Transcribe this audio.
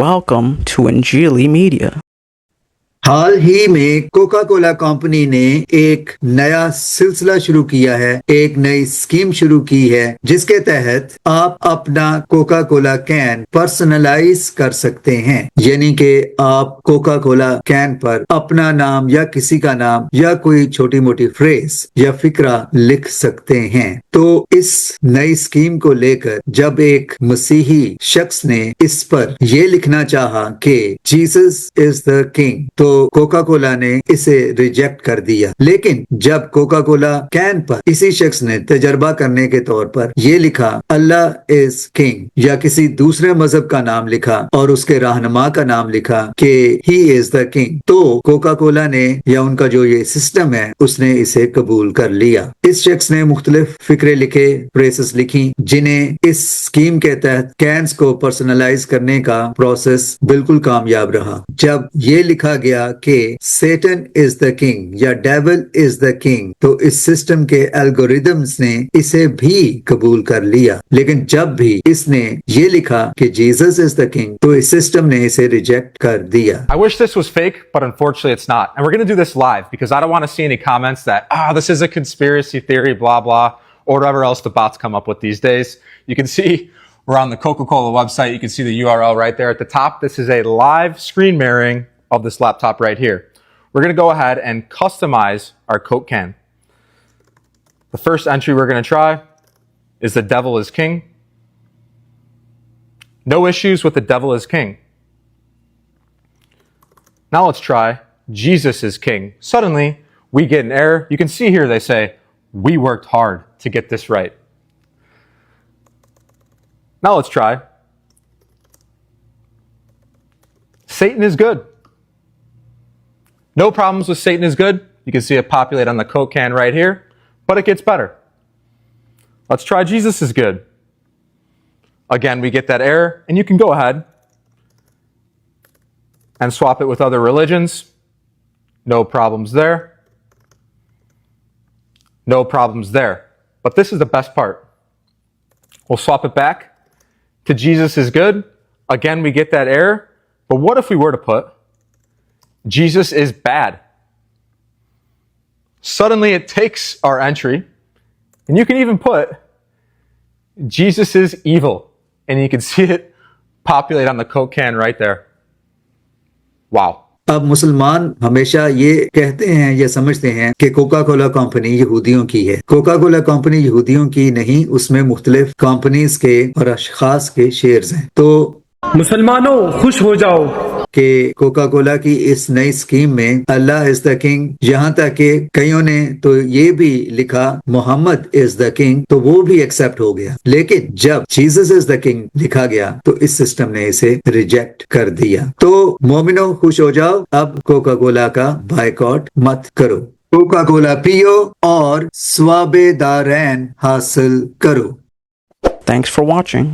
Welcome to Injili Media. हाल ही में Coca Cola company ने एक नया सिलसिला शुरू किया है, एक नई स्कीम शुरू की है जिसके तहत आप अपना कोका कोला कैन पर्सनलाइज कर सकते हैं। यानी कि आप कोका कोला कैन पर अपना नाम या किसी का नाम या कोई छोटी मोटी फ्रेज या फिक्रा लिख सकते हैं। तो इस नई स्कीम को लेकर जब एक मसीही शख्स ने इस पर यह लिखना चाहा कि जीसस इज द किंग, तो कोका कोला ने इसे रिजेक्ट कर दिया। लेकिन जब कोका कोला कैन पर इसी शख्स ने तजर्बा करने के तौर पर यह लिखा अल्लाह इज किंग या किसी दूसरे मजहब का नाम लिखा और उसके रहनुमा का नाम लिखा कि ही इज द किंग, तो कोका कोला ने या उनका जो ये सिस्टम है उसने इसे कबूल कर लिया। इस शख्स ने मुख्तलिफ फिक्रे लिखे, फ्रेसेस लिखी जिन्हें इस स्कीम के तहत कैंस को पर्सनलाइज करने का प्रोसेस बिल्कुल कामयाब रहा। जब ये लिखा गया कि सेटन इज द किंग या डेविल इज द किंग, तो इस सिस्टम के एल्गोरिदम्स ने इसे भी कबूल कर लिया। लेकिन जब भी इसने ये लिखा कि जीसस इज द किंग, तो इस सिस्टम ने इसे रिजेक्ट कर दिया। I wish this was fake, but unfortunately it's not. And we're going to do this live because I don't want to see any comments that, this is a conspiracy theory, blah, blah, or whatever else the bots come up with these days. You can see we're on the Coca Cola website. You can see the URL right there at the top. This is a live screen mirroring of this laptop right here. We're going to go ahead and customize our Coke can. The first entry we're going to try is the devil is king. No issues with the devil is king. Now let's try Jesus is king. Suddenly we get an error. You can see here they say, we worked hard to get this right. Now let's try Satan is good. No problems with Satan is good. You can see it populate on the Coke can right here, but it gets better. Let's try Jesus is good. Again, we get that error, and you can go ahead and swap it with other religions. No problems there. No problems there. But this is the best part. We'll swap it back to Jesus is good. Again, we get that error. But what if we were to put Jesus is bad? Suddenly it takes our entry, and you can even put Jesus is evil, and you can see it populate on the Coke can right there. Wow. अब मुसलमान हमेशा ये कहते हैं या समझते हैं कि कोका कोला कंपनी यहूदियों की है। कोका कोला कंपनी यहूदियों की नहीं, उसमें मुख्तलिफ कंपनीज के और अशखास के शेयर्स हैं। तो मुसलमानों खुश हो जाओ कि कोका कोला की इस नई स्कीम में अल्लाह इज द किंग, यहाँ तक कि कईयों ने तो ये भी लिखा मोहम्मद इज द किंग, तो वो भी एक्सेप्ट हो गया। लेकिन जब जीसस इज द किंग लिखा गया तो इस सिस्टम ने इसे रिजेक्ट कर दिया। तो मोमिनो खुश हो जाओ, अब कोका कोला का बायकॉट मत करो। कोका कोला पियो और स्वाबेदारैन हासिल करो। Thanks for watching.